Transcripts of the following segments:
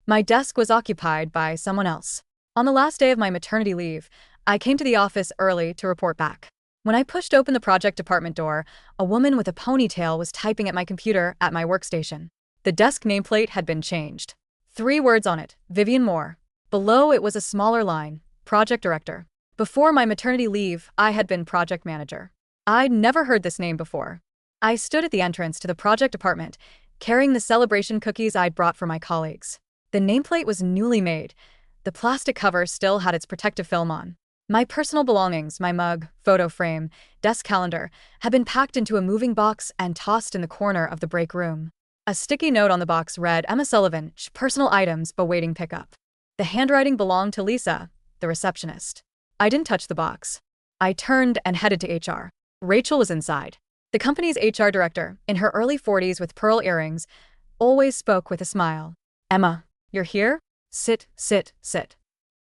My desk was occupied by someone else. On the last day of my maternity leave, I came to the office early to report back. When I pushed open the project department door, a woman with a ponytail was typing at my computer at my workstation. The desk nameplate had been changed. 3 words on it, Vivian Moore. Below it was a smaller line, Project Director. Before my maternity leave, I had been Project Manager. I'd never heard this name before. I stood at the entrance to the project department, carrying the celebration cookies I'd brought for my colleagues. The nameplate was newly made. The plastic cover still had its protective film on. My personal belongings, my mug, photo frame, desk calendar, had been packed into a moving box and tossed in the corner of the break room. A sticky note on the box read, Emma Sullivan, personal items awaiting pickup. The handwriting belonged to Lisa, the receptionist. I didn't touch the box. I turned and headed to HR. Rachel was inside. The company's HR director, in her early 40s with pearl earrings, always spoke with a smile. Emma, you're here? Sit, sit, sit.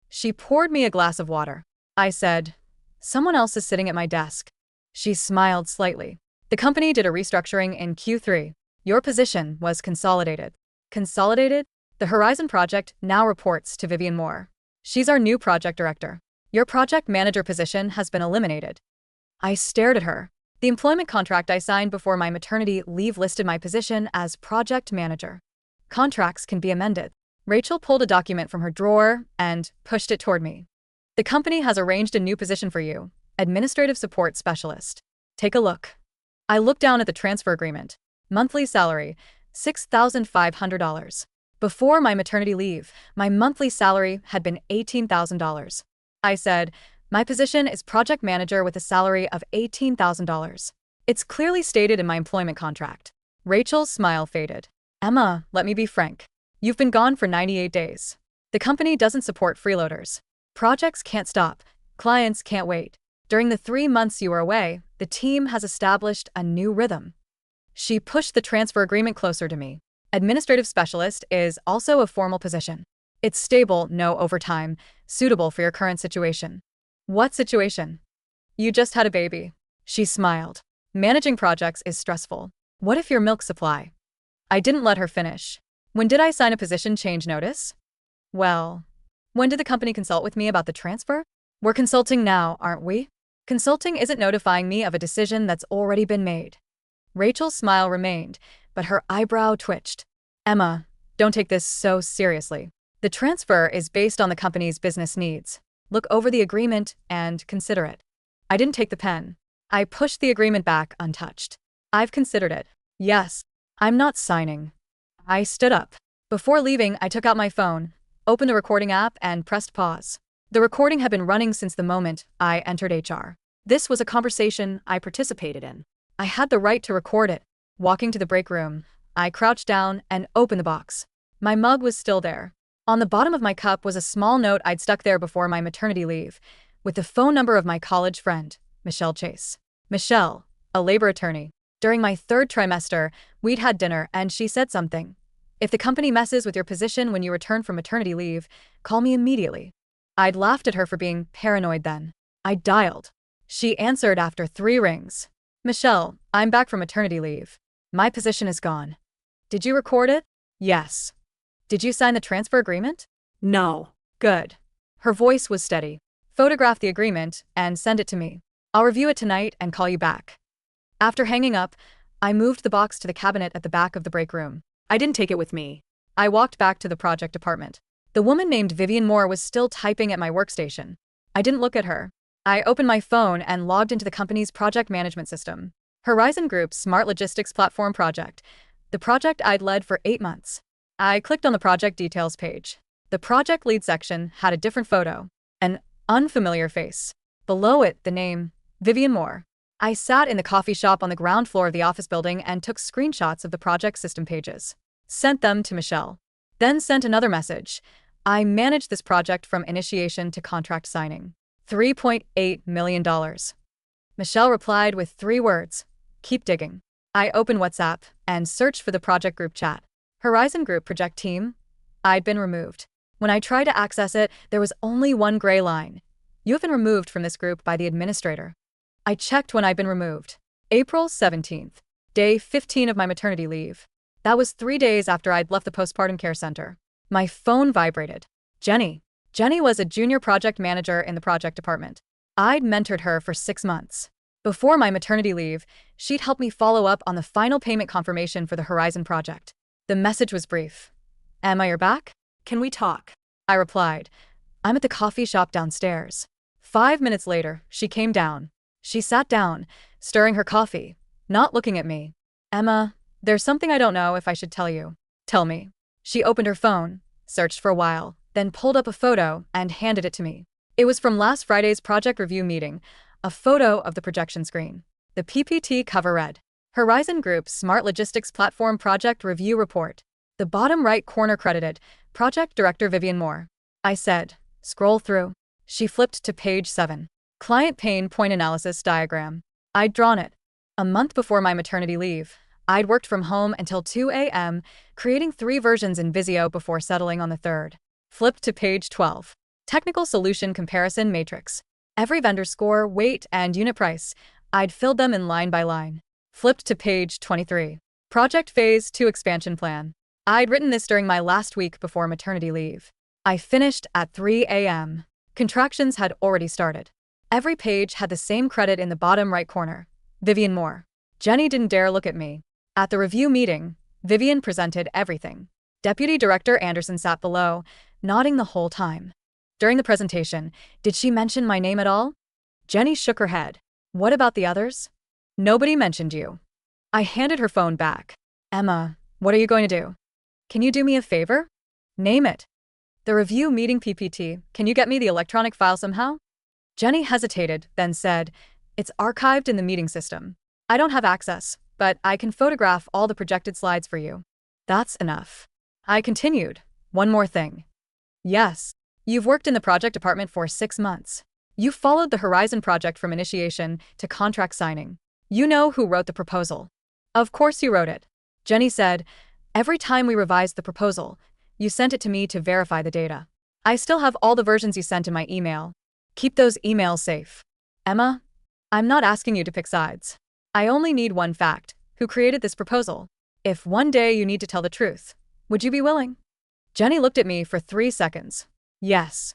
She poured me a glass of water. I said, someone else is sitting at my desk. She smiled slightly. The company did a restructuring in Q3. Your position was consolidated. Consolidated? The Horizon project now reports to Vivian Moore. She's our new project director. Your project manager position has been eliminated. I stared at her. The employment contract I signed before my maternity leave listed my position as project manager. Contracts can be amended. Rachel pulled a document from her drawer and pushed it toward me. The company has arranged a new position for you, administrative support specialist. Take a look. I looked down at the transfer agreement. Monthly salary, $6,500. Before my maternity leave, my monthly salary had been $18,000. I said, my position is project manager with a salary of $18,000. It's clearly stated in my employment contract. Rachel's smile faded. Emma, let me be frank. You've been gone for 98 days. The company doesn't support freeloaders. Projects can't stop. Clients can't wait. During the 3 months you were away, the team has established a new rhythm. She pushed the transfer agreement closer to me. Administrative specialist is also a formal position. It's stable, no overtime, suitable for your current situation. What situation? You just had a baby. She smiled. Managing projects is stressful. What if your milk supply? I didn't let her finish. When did I sign a position change notice? Well, when did the company consult with me about the transfer? We're consulting now, aren't we? Consulting isn't notifying me of a decision that's already been made. Rachel's smile remained, but her eyebrow twitched. Emma, don't take this so seriously. The transfer is based on the company's business needs. Look over the agreement and consider it. I didn't take the pen. I pushed the agreement back untouched. I've considered it. Yes, I'm not signing. I stood up. Before leaving, I took out my phone, opened the recording app, and pressed pause. The recording had been running since the moment I entered HR. This was a conversation I participated in. I had the right to record it. Walking to the break room, I crouched down and opened the box. My mug was still there. On the bottom of my cup was a small note I'd stuck there before my maternity leave, with the phone number of my college friend, Michelle Chase. Michelle, a labor attorney. During my 3rd trimester, we'd had dinner and she said something. If the company messes with your position when you return from maternity leave, call me immediately. I'd laughed at her for being paranoid then. I dialed. She answered after 3 rings. Michelle, I'm back from maternity leave. My position is gone. Did you record it? Yes. Did you sign the transfer agreement? No. Good. Her voice was steady. Photograph the agreement and send it to me. I'll review it tonight and call you back. After hanging up, I moved the box to the cabinet at the back of the break room. I didn't take it with me. I walked back to the project department. The woman named Vivian Moore was still typing at my workstation. I didn't look at her. I opened my phone and logged into the company's project management system. Horizon Group's Smart Logistics Platform project. The project I'd led for 8 months. I clicked on the project details page. The project lead section had a different photo. An unfamiliar face. Below it, the name, Vivian Moore. I sat in the coffee shop on the ground floor of the office building and took screenshots of the project system pages. Sent them to Michelle. Then sent another message. I managed this project from initiation to contract signing. $3.8 million. Michelle replied with 3 words. Keep digging. I opened WhatsApp and searched for the project group chat. Horizon Group Project Team. I'd been removed. When I tried to access it, there was only one gray line. You have been removed from this group by the administrator. I checked when I'd been removed. April 17th. Day 15 of my maternity leave. That was 3 days after I'd left the postpartum care center. My phone vibrated. Jenny. Jenny was a junior project manager in the project department. I'd mentored her for 6 months. Before my maternity leave, she'd help me follow up on the final payment confirmation for the Horizon project. The message was brief. Emma, you're back? Can we talk? I replied. I'm at the coffee shop downstairs. 5 minutes later, she came down. She sat down, stirring her coffee, not looking at me. Emma, there's something I don't know if I should tell you. Tell me. She opened her phone, searched for a while, then pulled up a photo and handed it to me. It was from last Friday's project review meeting, a photo of the projection screen. The PPT cover read, Horizon Group's Smart Logistics Platform Project Review Report. The bottom right corner credited, Project Director Vivian Moore. I said, scroll through. She flipped to page 7. Client pain point analysis diagram. I'd drawn it. A month before my maternity leave, I'd worked from home until 2 a.m., creating 3 versions in Visio before settling on the third. Flip to page 12. Technical Solution Comparison Matrix. Every vendor score, weight, and unit price. I'd filled them in line by line. Flipped to page 23. Project Phase 2 Expansion Plan. I'd written this during my last week before maternity leave. I finished at 3 a.m. Contractions had already started. Every page had the same credit in the bottom right corner. Vivian Moore. Jenny didn't dare look at me. At the review meeting, Vivian presented everything. Deputy Director Anderson sat below, nodding the whole time. During the presentation, did she mention my name at all? Jenny shook her head. What about the others? Nobody mentioned you. I handed her phone back. Emma, what are you going to do? Can you do me a favor? Name it. The review meeting PPT, can you get me the electronic file somehow? Jenny hesitated, then said, it's archived in the meeting system. I don't have access, but I can photograph all the projected slides for you. That's enough. I continued. One more thing. Yes. You've worked in the project department for 6 months. You followed the Horizon project from initiation to contract signing. You know who wrote the proposal. Of course you wrote it. Jenny said, every time we revised the proposal, you sent it to me to verify the data. I still have all the versions you sent in my email. Keep those emails safe. Emma, I'm not asking you to pick sides. I only need one fact. Who created this proposal? If one day you need to tell the truth, would you be willing? Jenny looked at me for 3 seconds. Yes.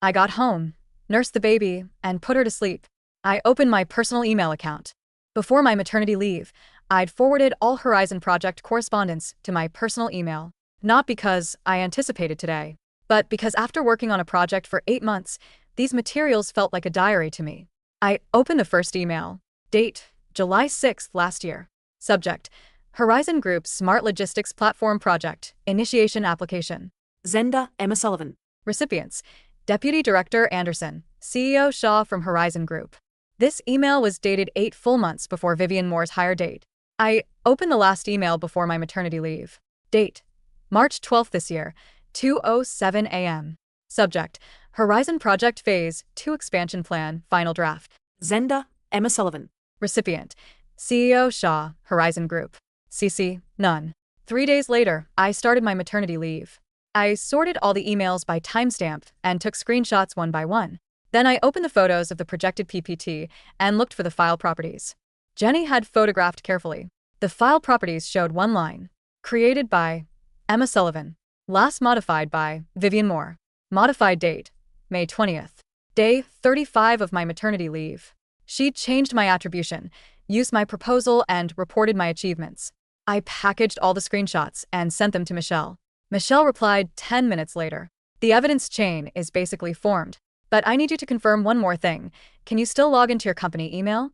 I got home, nursed the baby, and put her to sleep. I opened my personal email account. Before my maternity leave, I'd forwarded all Horizon project correspondence to my personal email. Not because I anticipated today, but because after working on a project for 8 months, these materials felt like a diary to me. I opened the first email. Date, July 6th last year. Subject, Horizon Group's Smart Logistics Platform Project, Initiation Application. Zenda, Emma Sullivan. Recipients, Deputy Director Anderson, CEO Shaw from Horizon Group. This email was dated 8 full months before Vivian Moore's hire date. I opened the last email before my maternity leave. Date, March 12th this year, 2:07 a.m. Subject, Horizon Project Phase 2 Expansion Plan, Final Draft. Zenda, Emma Sullivan. Recipient, CEO Shaw, Horizon Group. CC, none. 3 days later, I started my maternity leave. I sorted all the emails by timestamp and took screenshots one by one. Then I opened the photos of the projected PPT and looked for the file properties. Jenny had photographed carefully. The file properties showed one line. Created by Emma Sullivan. Last modified by Vivian Moore. Modified date, May 20th. Day 35 of my maternity leave. She changed my attribution, used my proposal, and reported my achievements. I packaged all the screenshots and sent them to Michelle. Michelle replied 10 minutes later. The evidence chain is basically formed, but I need you to confirm one more thing. Can you still log into your company email?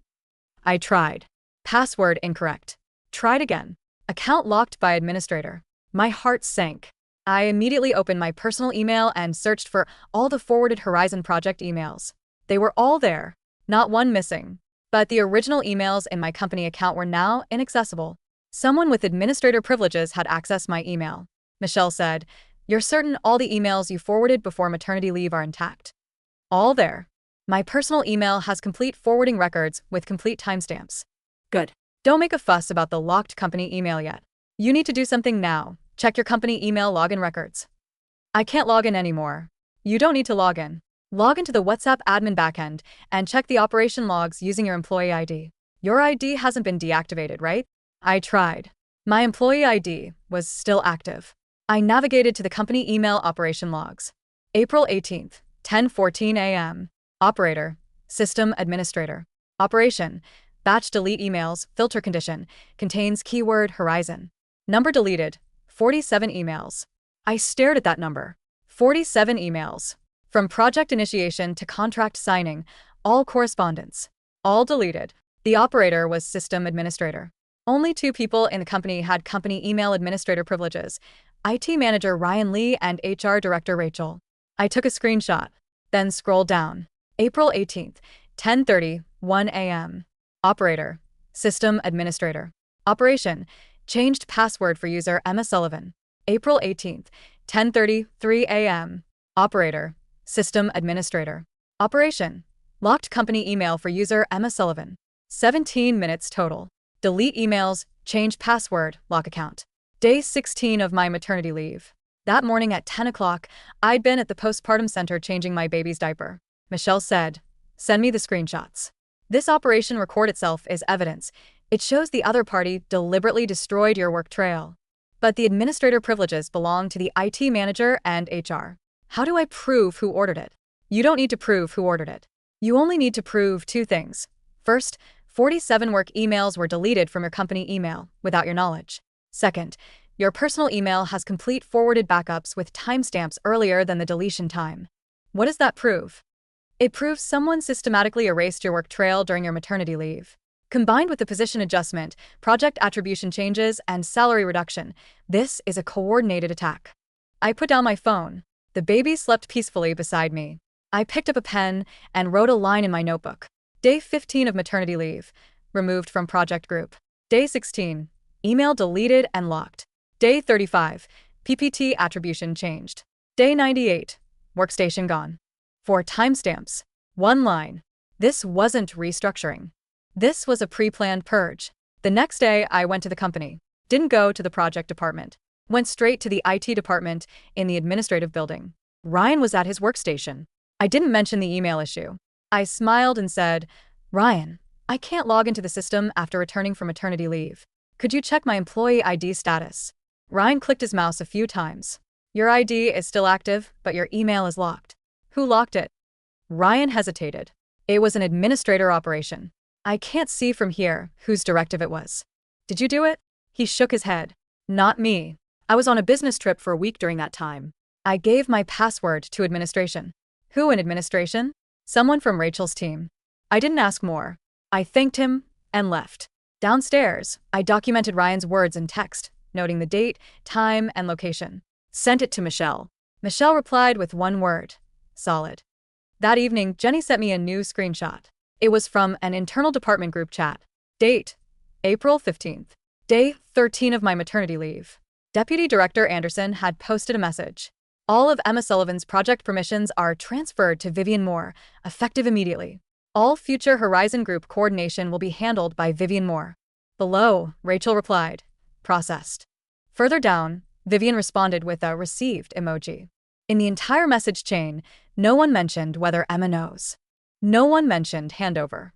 I tried. Password incorrect. Tried again. Account locked by administrator. My heart sank. I immediately opened my personal email and searched for all the forwarded Horizon project emails. They were all there, not one missing. But the original emails in my company account were now inaccessible. Someone with administrator privileges had accessed my email. Michelle said, "You're certain all the emails you forwarded before maternity leave are intact?" All there. My personal email has complete forwarding records with complete timestamps. Good. Don't make a fuss about the locked company email yet. You need to do something now. Check your company email login records. I can't log in anymore. You don't need to log in. Log into the WhatsApp admin backend and check the operation logs using your employee ID. Your ID hasn't been deactivated, right? I tried. My employee ID was still active. I navigated to the company email operation logs. April 18th, 10:14 a.m. Operator, System Administrator. Operation, batch delete emails, filter condition, contains keyword Horizon. Number deleted, 47 emails. I stared at that number. 47 emails. From project initiation to contract signing, all correspondence. All deleted. The operator was System Administrator. Only 2 people in the company had company email administrator privileges, IT Manager Ryan Lee and HR Director Rachel. I took a screenshot, then scrolled down. April 18th, 10:31 a.m. Operator, System Administrator. Operation, changed password for user Emma Sullivan. April 18th, 10:33 a.m. Operator, System Administrator. Operation, locked company email for user Emma Sullivan. 17 minutes total. Delete emails, change password, lock account. Day 16 of my maternity leave. That morning at 10 o'clock, I'd been at the postpartum center changing my baby's diaper. Michelle said, "Send me the screenshots." This operation record itself is evidence. It shows the other party deliberately destroyed your work trail. But the administrator privileges belong to the IT manager and HR. How do I prove who ordered it? You don't need to prove who ordered it. You only need to prove 2 things. First, 47 work emails were deleted from your company email without your knowledge. Second, your personal email has complete forwarded backups with timestamps earlier than the deletion time. What does that prove? It proves someone systematically erased your work trail during your maternity leave. Combined with the position adjustment, project attribution changes, and salary reduction, this is a coordinated attack. I put down my phone. The baby slept peacefully beside me. I picked up a pen and wrote a line in my notebook. Day 15 of maternity leave, removed from project group. Day 16, email deleted and locked. Day 35, PPT attribution changed. Day 98, workstation gone. 4 timestamps. 1 line. This wasn't restructuring. This was a pre-planned purge. The next day, I went to the company. Didn't go to the project department. Went straight to the IT department in the administrative building. Ryan was at his workstation. I didn't mention the email issue. I smiled and said, "Ryan, I can't log into the system after returning from maternity leave. Could you check my employee ID status?" Ryan clicked his mouse a few times. "Your ID is still active, but your email is locked." "Who locked it?" Ryan hesitated. "It was an administrator operation. I can't see from here whose directive it was." "Did you do it?" He shook his head. "Not me. I was on a business trip for a week during that time. I gave my password to administration." "Who in administration?" "Someone from Rachel's team." I didn't ask more. I thanked him and left. Downstairs, I documented Ryan's words in text, noting the date, time, and location. Sent it to Michelle. Michelle replied with 1 word: solid. That evening, Jenny sent me a new screenshot. It was from an internal department group chat. Date: April 15th. Day 13 of my maternity leave. Deputy Director Anderson had posted a message. All of Emma Sullivan's project permissions are transferred to Vivian Moore, effective immediately. All future Horizon Group coordination will be handled by Vivian Moore. Below, Rachel replied, "Processed." Further down, Vivian responded with a received emoji. In the entire message chain, no one mentioned whether Emma knows. No one mentioned handover.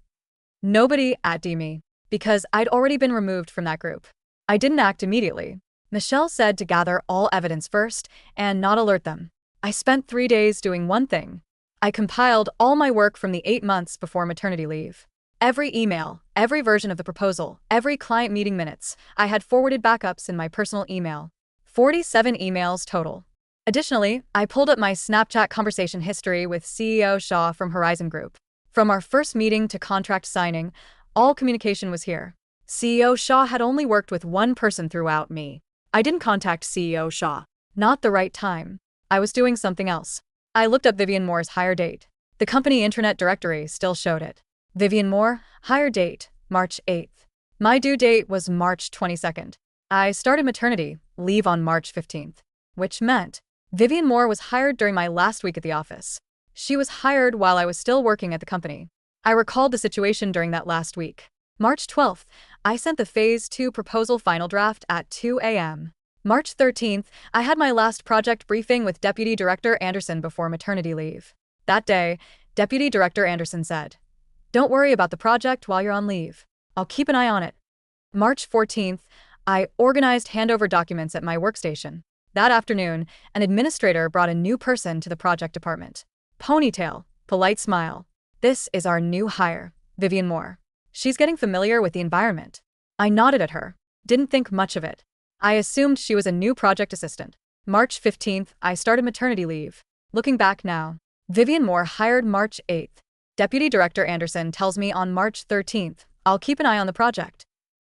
Nobody at DME, because I'd already been removed from that group. I didn't act immediately. Michelle said to gather all evidence first and not alert them. I spent 3 days doing one thing. I compiled all my work from the 8 months before maternity leave. Every email, every version of the proposal, every client meeting minutes, I had forwarded backups in my personal email. 47 emails total. Additionally, I pulled up my Snapchat conversation history with CEO Shaw from Horizon Group. From our first meeting to contract signing, all communication was here. CEO Shaw had only worked with one person throughout, me. I didn't contact CEO Shaw. Not the right time. I was doing something else. I looked up Vivian Moore's hire date. The company internet directory still showed it. Vivian Moore, hire date, March 8th. My due date was March 22nd. I started maternity leave on March 15th, which meant Vivian Moore was hired during my last week at the office. She was hired while I was still working at the company. I recalled the situation during that last week. March 12th, I sent the Phase 2 proposal final draft at 2 a.m. March 13th, I had my last project briefing with Deputy Director Anderson before maternity leave. That day, Deputy Director Anderson said, "Don't worry about the project while you're on leave. I'll keep an eye on it." March 14th, I organized handover documents at my workstation. That afternoon, an administrator brought a new person to the project department. Ponytail, polite smile. This is our new hire, Vivian Moore. She's getting familiar with the environment. I nodded at her. Didn't think much of it. I assumed she was a new project assistant. March 15th, I started maternity leave. Looking back now, Vivian Moore hired March 8th. Deputy Director Anderson tells me on March 13th, I'll keep an eye on the project.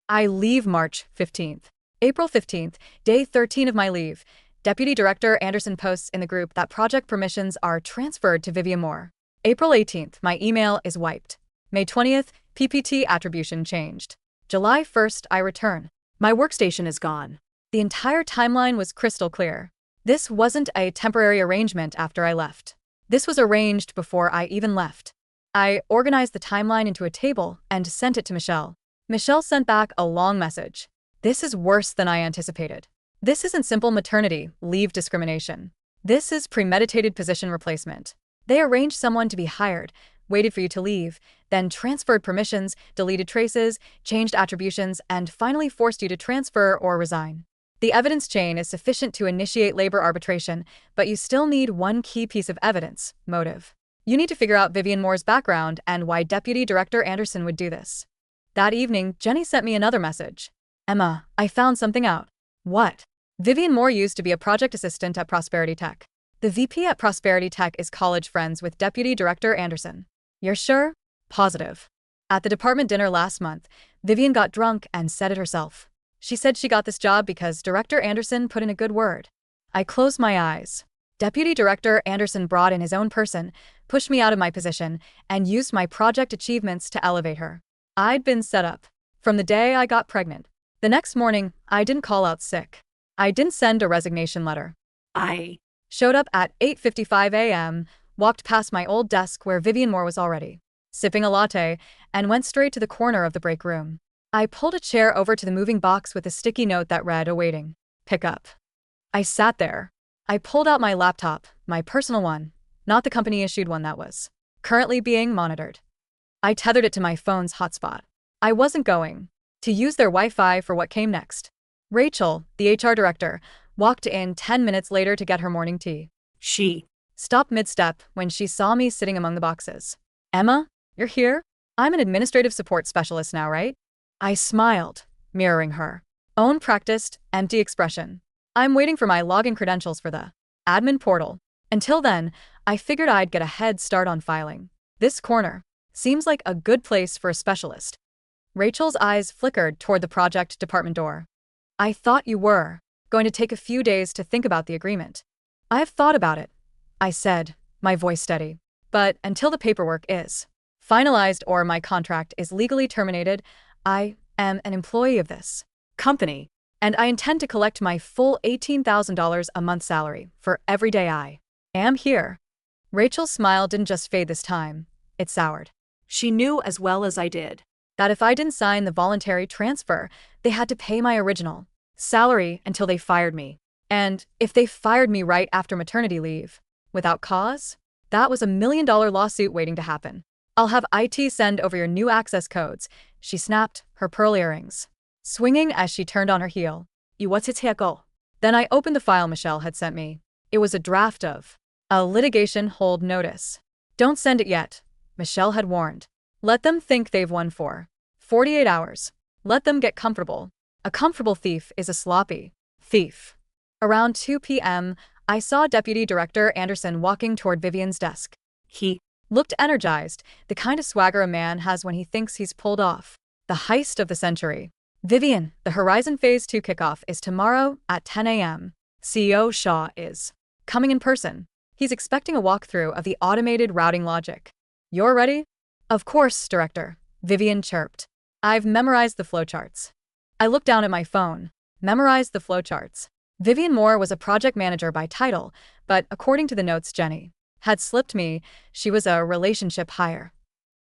I leave March 15th. April 15th, day 13 of my leave. Deputy Director Anderson posts in the group that project permissions are transferred to Vivian Moore. April 18th, my email is wiped. May 20th, PPT attribution changed. July 1st, I return. My workstation is gone. The entire timeline was crystal clear. This wasn't a temporary arrangement after I left. This was arranged before I even left. I organized the timeline into a table and sent it to Michelle. Michelle sent back a long message. This is worse than I anticipated. This isn't simple maternity leave discrimination. This is premeditated position replacement. They arranged someone to be hired, waited for you to leave, then transferred permissions, deleted traces, changed attributions, and finally forced you to transfer or resign. The evidence chain is sufficient to initiate labor arbitration, but you still need one key piece of evidence: motive. You need to figure out Vivian Moore's background and why Deputy Director Anderson would do this. That evening, Jenny sent me another message. Emma, I found something out. What? Vivian Moore used to be a project assistant at Prosperity Tech. The VP at Prosperity Tech is college friends with Deputy Director Anderson. You're sure? Positive. At the department dinner last month, Vivian got drunk and said it herself. She said she got this job because Director Anderson put in a good word. I closed my eyes. Deputy Director Anderson brought in his own person, pushed me out of my position, and used my project achievements to elevate her. I'd been set up. From the day I got pregnant. The next morning, I didn't call out sick. I didn't send a resignation letter. I showed up at 8:55 a.m., walked past my old desk where Vivian Moore was already sipping a latte, and went straight to the corner of the break room. I pulled a chair over to the moving box with a sticky note that read, awaiting pickup. I sat there. I pulled out my laptop, my personal one, not the company-issued one that was currently being monitored. I tethered it to my phone's hotspot. I wasn't going to use their Wi-Fi for what came next. Rachel, the HR director, walked in 10 minutes later to get her morning tea. She stopped mid-step when she saw me sitting among the boxes. Emma, you're here? I'm an administrative support specialist now, right? I smiled, mirroring her own practiced, empty expression. I'm waiting for my login credentials for the admin portal. Until then, I figured I'd get a head start on filing. This corner seems like a good place for a specialist. Rachel's eyes flickered toward the project department door. I thought you were going to take a few days to think about the agreement. I have thought about it, I said, my voice steady. But until the paperwork is finalized or my contract is legally terminated, I am an employee of this company, and I intend to collect my full $18,000 a month salary for every day I am here. Rachel's smile didn't just fade this time, it soured. She knew as well as I did that if I didn't sign the voluntary transfer, they had to pay my original salary until they fired me. And if they fired me right after maternity leave, without cause, that was $1 million lawsuit waiting to happen. I'll have IT send over your new access codes, she snapped, her pearl earrings swinging as she turned on her heel. You what's it here go? Then I opened the file Michelle had sent me. It was a draft of a litigation hold notice. Don't send it yet, Michelle had warned. Let them think they've won for 48 hours. Let them get comfortable. A comfortable thief is a sloppy thief. Around 2 p.m., I saw Deputy Director Anderson walking toward Vivian's desk. He looked energized, the kind of swagger a man has when he thinks he's pulled off the heist of the century. Vivian, the Horizon Phase 2 kickoff is tomorrow at 10 a.m. CEO Shaw is coming in person. He's expecting a walkthrough of the automated routing logic. You're ready? Of course, Director, Vivian chirped. I've memorized the flowcharts. I looked down at my phone. Memorized the flowcharts. Vivian Moore was a project manager by title, but according to the notes Jenny had slipped me, she was a relationship hire.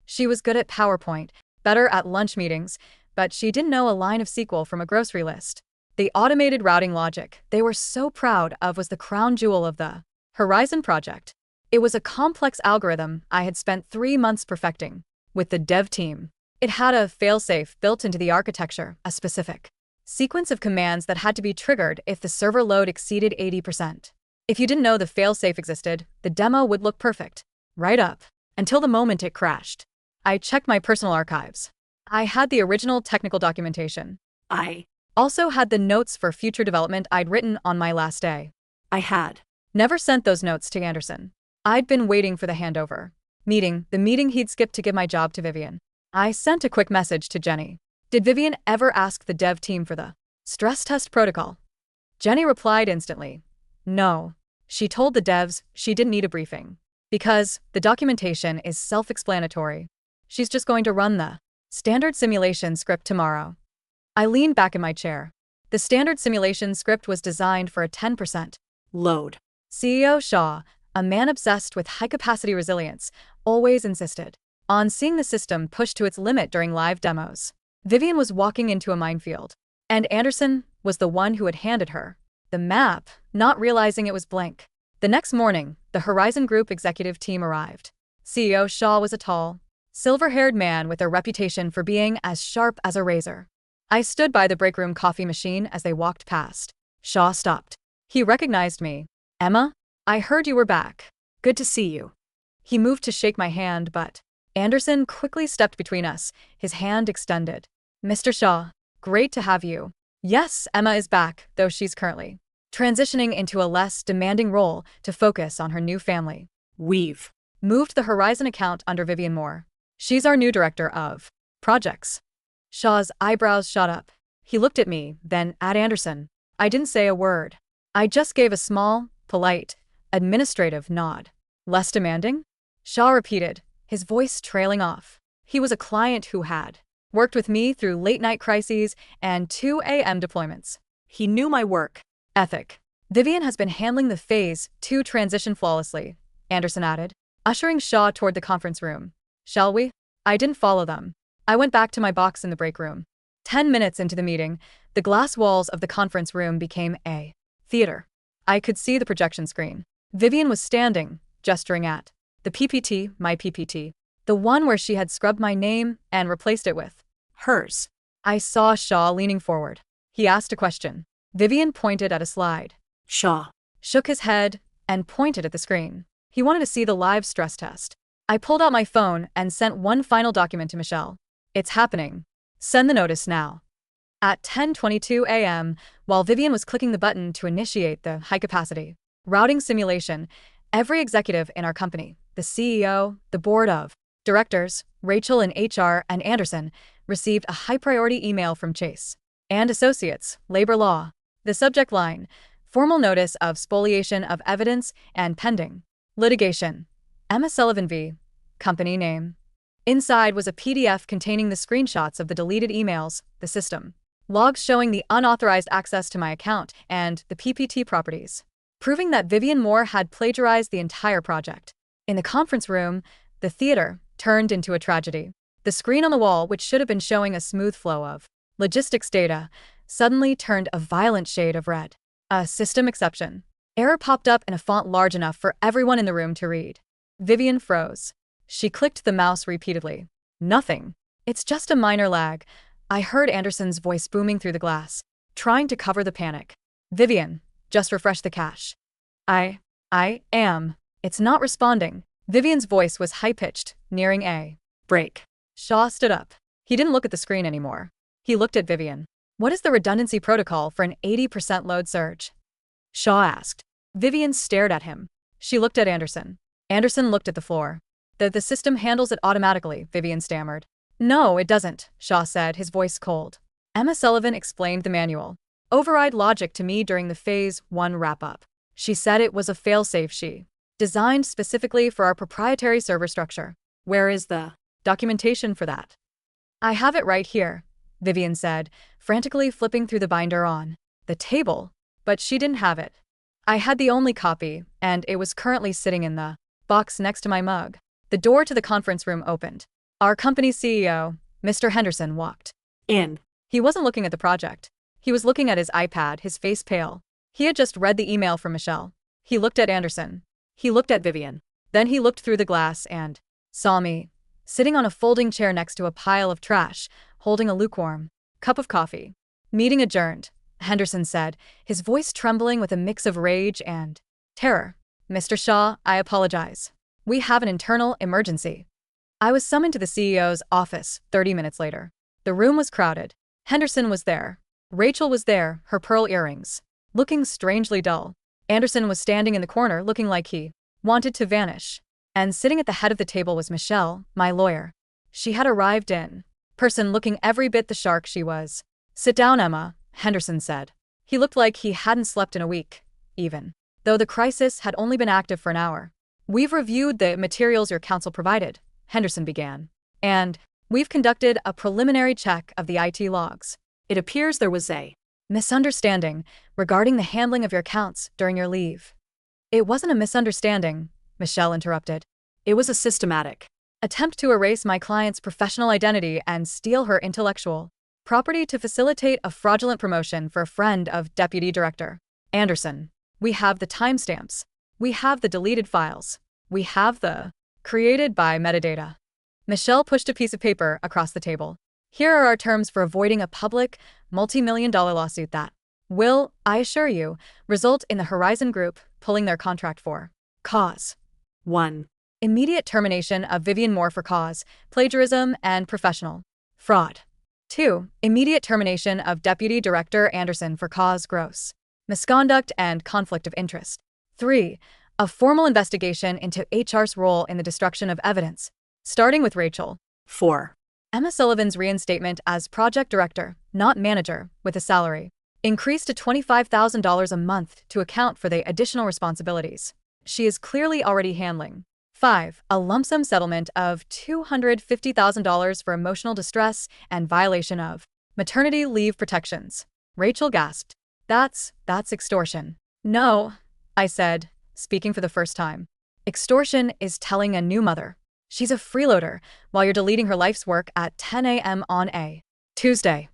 She was good at PowerPoint, better at lunch meetings, but she didn't know a line of SQL from a grocery list. The automated routing logic they were so proud of was the crown jewel of the Horizon project. It was a complex algorithm I had spent 3 months perfecting with the dev team. It had a failsafe built into the architecture, a specific sequence of commands that had to be triggered if the server load exceeded 80%. If you didn't know the failsafe existed, the demo would look perfect. Right up. Until the moment it crashed. I checked my personal archives. I had the original technical documentation. I Also had the notes for future development I'd written on my last day. had. Never sent those notes to Anderson. I'd been waiting for the handover. The meeting he'd skipped to give my job to Vivian. I sent a quick message to Jenny. Did Vivian ever ask the dev team for the stress test protocol? Jenny replied instantly. No. She told the devs she didn't need a briefing. Because the documentation is self-explanatory. She's just going to run the standard simulation script tomorrow. I leaned back in my chair. The standard simulation script was designed for a 10% Load. CEO Shaw, a man obsessed with high-capacity resilience, always insisted on seeing the system pushed to its limit during live demos. Vivian was walking into a minefield, and Anderson was the one who had handed her the map, not realizing it was blank. The next morning, the Horizon Group executive team arrived. CEO Shaw was a tall, silver-haired man with a reputation for being as sharp as a razor. I stood by the break room coffee machine as they walked past. Shaw stopped. He recognized me. Emma? I heard you were back. Good to see you. He moved to shake my hand, but Anderson quickly stepped between us, his hand extended. Mr. Shaw, great to have you. Yes, Emma is back, though she's currently transitioning into a less demanding role to focus on her new family. We've moved the Horizon account under Vivian Moore. She's our new director of projects. Shaw's eyebrows shot up. He looked at me, then at Anderson. I didn't say a word. I just gave a small, polite, administrative nod. Less demanding? Shaw repeated, his voice trailing off. He was a client who had worked with me through late-night crises and 2 a.m. deployments. He knew my work ethic. Vivian has been handling the Phase 2 transition flawlessly, Anderson added, ushering Shaw toward the conference room. Shall we? I didn't follow them. I went back to my box in the break room. 10 minutes into the meeting, the glass walls of the conference room became a theater. I could see the projection screen. Vivian was standing, gesturing at the PPT, my PPT, the one where she had scrubbed my name and replaced it with hers. I saw Shaw leaning forward. He asked a question. Vivian pointed at a slide. Shaw shook his head and pointed at the screen. He wanted to see the live stress test. I pulled out my phone and sent one final document to Michelle. It's happening. Send the notice now. At 10:22 a.m., while Vivian was clicking the button to initiate the high-capacity routing simulation, every executive in our company, the CEO, the board of directors, Rachel in HR, and Anderson, received a high-priority email from Chase and Associates, Labor Law. The subject line, formal notice of spoliation of evidence and pending litigation. Emma Sullivan v. Company name. Inside was a PDF containing the screenshots of the deleted emails, the system logs showing the unauthorized access to my account, and the PPT properties, proving that Vivian Moore had plagiarized the entire project. In the conference room, the theater turned into a tragedy. The screen on the wall, which should have been showing a smooth flow of logistics data, suddenly turned a violent shade of red. A system exception. Error popped up in a font large enough for everyone in the room to read. Vivian froze. She clicked the mouse repeatedly. Nothing. It's just a minor lag. I heard Anderson's voice booming through the glass, trying to cover the panic. Vivian, just refresh the cache. I am. It's not responding. Vivian's voice was high-pitched, nearing a break. Shaw stood up. He didn't look at the screen anymore. He looked at Vivian. What is the redundancy protocol for an 80% load surge? Shaw asked. Vivian stared at him. She looked at Anderson. Anderson looked at the floor. The system handles it automatically, Vivian stammered. No, it doesn't, Shaw said, his voice cold. Emma Sullivan explained the manual. Override logic to me during the Phase 1 wrap-up. She said it was a failsafe she designed specifically for our proprietary server structure. Where is the documentation for that? I have it right here, Vivian said, frantically flipping through the binder on the table, but she didn't have it. I had the only copy, and it was currently sitting in the box next to my mug. The door to the conference room opened. Our company's CEO, Mr. Henderson, walked in. He wasn't looking at the project. He was looking at his iPad, his face pale. He had just read the email from Michelle. He looked at Anderson. He looked at Vivian. Then he looked through the glass and saw me, sitting on a folding chair next to a pile of trash, holding a lukewarm cup of coffee. Meeting adjourned, Henderson said, his voice trembling with a mix of rage and terror. Mr. Shaw, I apologize. We have an internal emergency. I was summoned to the CEO's office 30 minutes later. The room was crowded. Henderson was there. Rachel was there, her pearl earrings, looking strangely dull. Anderson was standing in the corner looking like he wanted to vanish. And sitting at the head of the table was Michelle, my lawyer. She had arrived in person looking every bit the shark she was. Sit down, Emma, Henderson said. He looked like he hadn't slept in a week, even though the crisis had only been active for an hour. We've reviewed the materials your counsel provided, Henderson began. And we've conducted a preliminary check of the IT logs. It appears there was a misunderstanding regarding the handling of your accounts during your leave. It wasn't a misunderstanding, Michelle interrupted. It was a systematic attempt to erase my client's professional identity and steal her intellectual property to facilitate a fraudulent promotion for a friend of Deputy Director Anderson. We have the timestamps. We have the deleted files. We have the created by metadata. Michelle pushed a piece of paper across the table. Here are our terms for avoiding a public, multi-million-dollar lawsuit that will, I assure you, result in the Horizon Group pulling their contract for cause. 1. Immediate termination of Vivian Moore for cause, plagiarism, and professional fraud. 2. Immediate termination of Deputy Director Anderson for cause gross misconduct and conflict of interest. 3. A formal investigation into HR's role in the destruction of evidence, starting with Rachel. 4. Emma Sullivan's reinstatement as project director, not manager, with a salary increased to $25,000 a month to account for the additional responsibilities she is clearly already handling. 5. A lump sum settlement of $250,000 for emotional distress and violation of maternity leave protections. Rachel gasped. That's extortion. No, I said, speaking for the first time. Extortion is telling a new mother she's a freeloader while you're deleting her life's work at 10 a.m. on a Tuesday.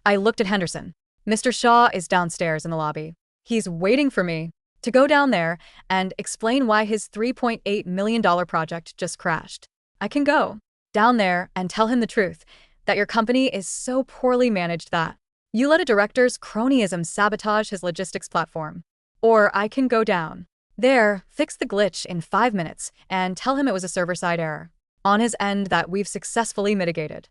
I looked at Henderson. Mr. Shaw is downstairs in the lobby. He's waiting for me to go down there and explain why his $3.8 million project just crashed. I can go down there and tell him the truth, that your company is so poorly managed that you let a director's cronyism sabotage his logistics platform. Or I can go down there, fix the glitch in 5 minutes, and tell him it was a server-side error on his end that we've successfully mitigated.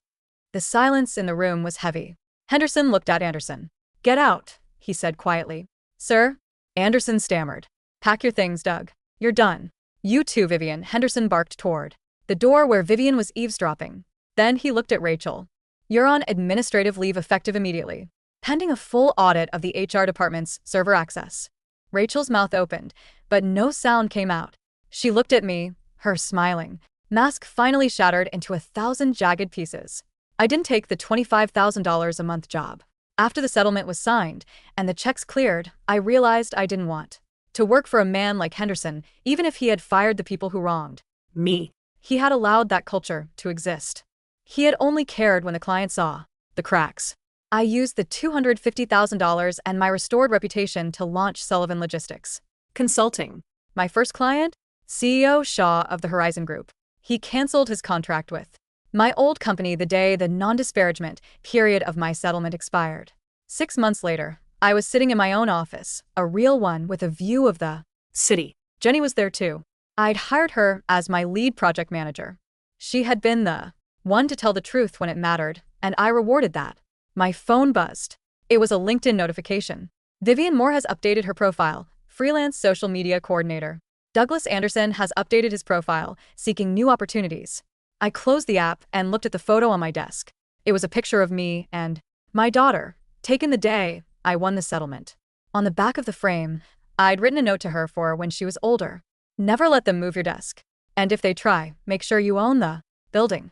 The silence in the room was heavy. Henderson looked at Anderson. Get out, he said quietly. Sir? Anderson stammered. Pack your things, Doug. You're done. You too, Vivian, Henderson barked toward the door where Vivian was eavesdropping. Then he looked at Rachel. You're on administrative leave effective immediately, pending a full audit of the HR department's server access. Rachel's mouth opened, but no sound came out. She looked at me, her smiling mask finally shattered into 1,000 jagged pieces. I didn't take the $25,000 a month job. After the settlement was signed and the checks cleared, I realized I didn't want to work for a man like Henderson, even if he had fired the people who wronged me. He had allowed that culture to exist. He had only cared when the client saw the cracks. I used the $250,000 and my restored reputation to launch Sullivan Logistics Consulting. My first client? CEO Shaw of the Horizon Group. He canceled his contract with my old company the day the non-disparagement period of my settlement expired. 6 months later, I was sitting in my own office, a real one with a view of the city. Jenny was there too. I'd hired her as my lead project manager. She had been the one to tell the truth when it mattered, and I rewarded that. My phone buzzed. It was a LinkedIn notification. Vivian Moore has updated her profile, freelance social media coordinator. Douglas Anderson has updated his profile, seeking new opportunities. I closed the app and looked at the photo on my desk. It was a picture of me and my daughter, taken the day I won the settlement. On the back of the frame, I'd written a note to her for when she was older. Never let them move your desk. And if they try, make sure you own the building.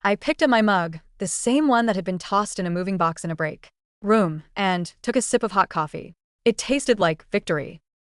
I picked up my mug, the same one that had been tossed in a moving box in a break room, and took a sip of hot coffee. It tasted like victory.